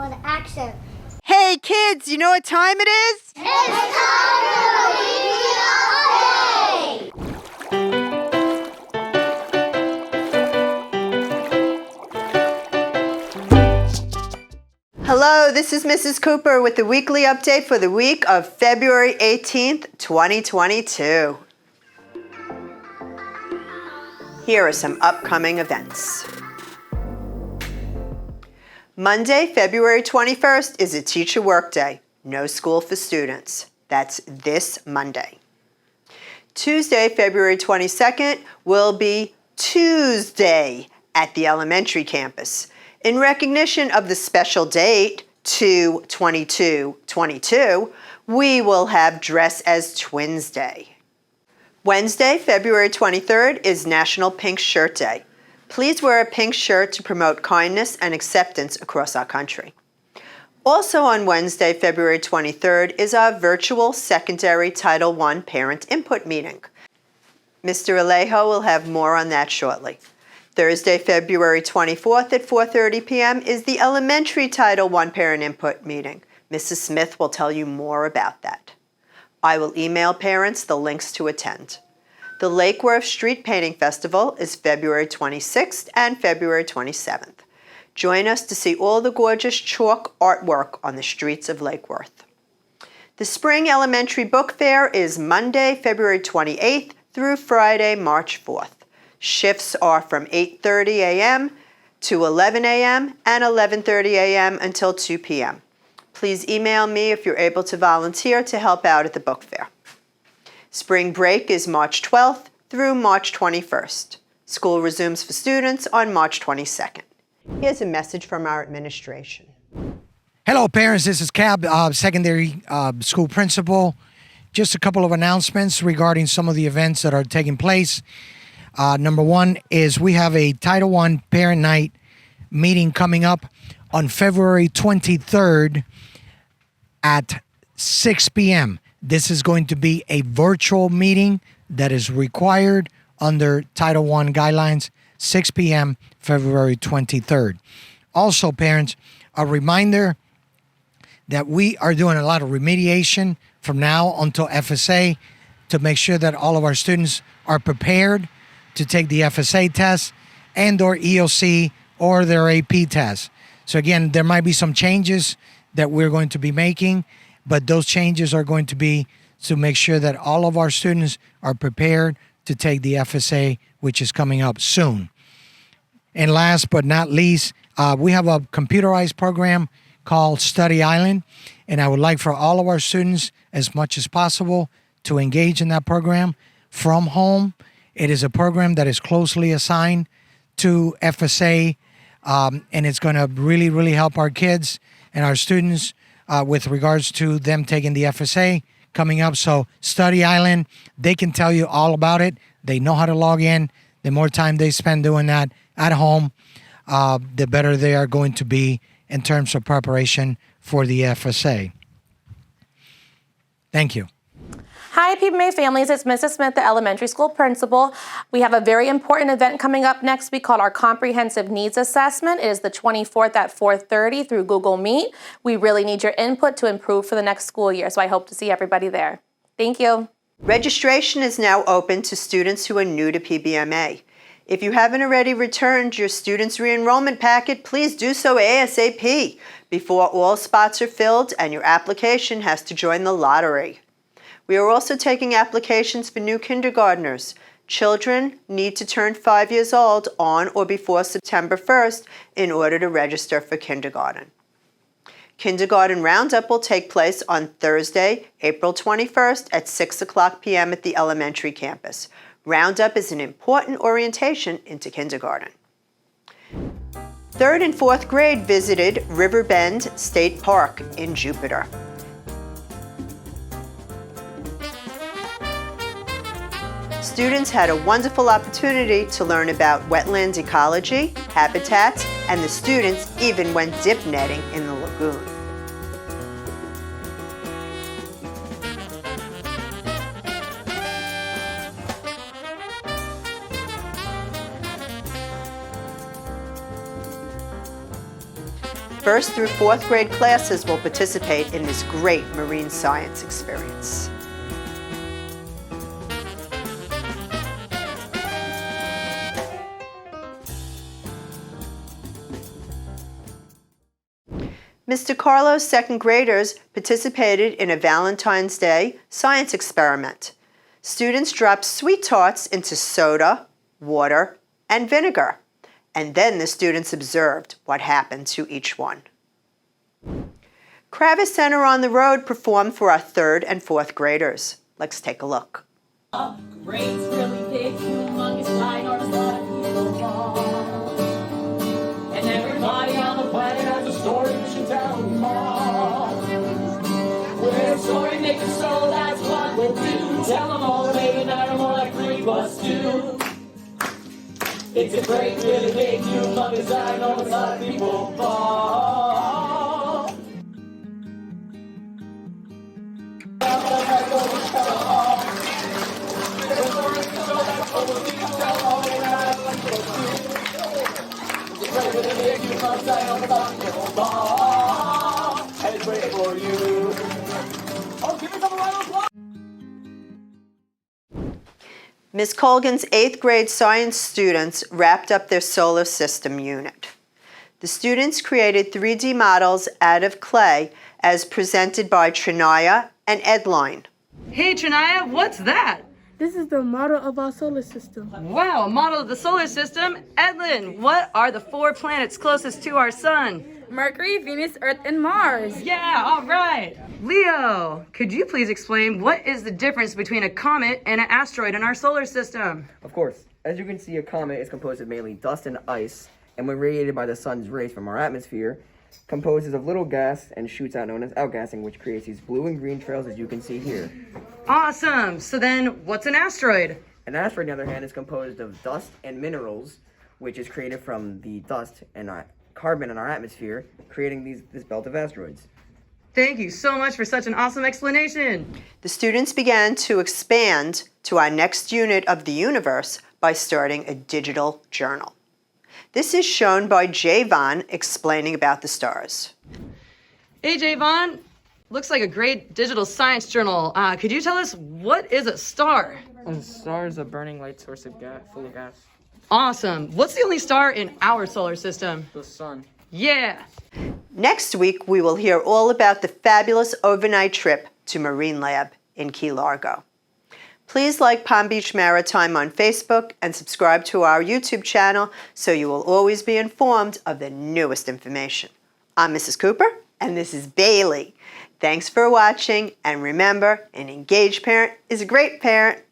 1, action. Hey kids, you know what time it is? It's time for the weekly update! Hello, this is Mrs. Cooper with the weekly update for the week of February 18th, 2022. Here are some upcoming events. Monday, February 21st is a teacher workday. No school for students. That's this Monday. Tuesday, February 22nd will be Tuesday at the elementary campus. In recognition of the special date, 2/22/22, we will have Dress as Twins Day. Wednesday, February 23rd is National Pink Shirt Day. Please wear a pink shirt to promote kindness and acceptance across our country. Also on Wednesday, February 23rd is our virtual secondary Title I parent input meeting. Mr. Alejo will have more on that shortly. Thursday, February 24th at 4:30 p.m. is the elementary Title I parent input meeting. Mrs. Smith will tell you more about that. I will email parents the links to attend. The Lake Worth Street Painting Festival is February 26th and February 27th. Join us to see all the gorgeous chalk artwork on the streets of Lake Worth. The Spring Elementary Book Fair is Monday, February 28th through Friday, March 4th. Shifts are from 8:30 a.m. to 11 a.m. and 11:30 a.m. until 2 p.m. Please email me if you're able to volunteer to help out at the book fair. Spring break is March 12th through March 21st. School resumes for students on March 22nd. Here's a message from our administration. Hello, parents. This is Cab, secondary school principal. Just a couple of announcements regarding some of the events that are taking place. Number one is we have a Title I Parent Night meeting coming up on February 23rd at 6 p.m. This is going to be a virtual meeting that is required under Title I guidelines, 6 p.m., February 23rd. Also, parents, a reminder that we are doing a lot of remediation from now until FSA to make sure that all of our students are prepared to take the FSA test and or EOC or their AP test. So again, there might be some changes that we're going to be making, but those changes are going to be to make sure that all of our students are prepared to take the FSA, which is coming up soon. And last but not least, we have a computerized program called Study Island, and I would like for all of our students, as much as possible, to engage in that program from home. It is a program that is closely assigned to FSA, and it's going to really, really help our kids and our students with regards to them taking the FSA coming up. So Study Island, they can tell you all about it. They know how to log in. The more time they spend doing that at home, the better they are going to be in terms of preparation for the FSA. Thank you. Hi, PBMA families. It's Mrs. Smith, the elementary school principal. We have a very important event coming up next week called our Comprehensive Needs Assessment. It is the 24th at 4:30 through Google Meet. We really need your input to improve for the next school year, so I hope to see everybody there. Thank you. Registration is now open to students who are new to PBMA. If you haven't already returned your student's re-enrollment packet, please do so ASAP before all spots are filled and your application has to join the lottery. We are also taking applications for new kindergartners. Children need to turn 5 years old on or before September 1st in order to register for kindergarten. Kindergarten Roundup will take place on Thursday, April 21st at 6 o'clock p.m. at the elementary campus. Roundup is an important orientation into kindergarten. 3rd and 4th grade visited Riverbend State Park in Jupiter. Students had a wonderful opportunity to learn about wetland ecology, habitats, and the students even went dip netting in the lagoon. First through fourth grade classes will participate in this great marine science experience. Mr. Carlo's second graders participated in a Valentine's Day science experiment. Students dropped sweet tarts into soda, water, and vinegar, and then the students observed what happened to each one. Kravis Center on the Road performed for our third and fourth graders. Let's take a look. Rain's really big, humongous dinosaurs and everybody on the planet has a story we should tell them all. We're a story maker, so that's what we'll do. Tell them all, baby, night or more like 3 plus 2. It's a great, really big, humongous dinosaur, a lot of people fall. Ms. Colgan's 8th grade science students wrapped up their solar system unit. The students created 3D models out of clay as presented by Trinaya and Edline. Hey Trinaya, what's that? This is the model of our solar system. Wow, a model of the solar system? Edlin, what are the 4 planets closest to our sun? Mercury, Venus, Earth, and Mars. Yeah, all right. Leo, could you please explain what is the difference between a comet and an asteroid in our solar system? Of course. As you can see, a comet is composed of mainly dust and ice, and when radiated by the sun's rays from our atmosphere, composes of little gas and shoots out known as outgassing, which creates these blue and green trails as you can see here. Awesome. So then, what's an asteroid? An asteroid, on the other hand, is composed of dust and minerals, which is created from the dust and carbon in our atmosphere, creating this belt of asteroids. Thank you so much for such an awesome explanation. The students began to expand to our next unit of the universe by starting a digital journal. This is shown by Javon explaining about the stars. Hey Javon, looks like a great digital science journal. Could you tell us what is a star? A star is a burning light source of gas, full of gas. Awesome. What's the only star in our solar system? The sun. Yeah. Next week, we will hear all about the fabulous overnight trip to Marine Lab in Key Largo. Please like Palm Beach Maritime on Facebook and subscribe to our YouTube channel so you will always be informed of the newest information. I'm Mrs. Cooper, and this is Bailey. Thanks for watching, and remember, an engaged parent is a great parent.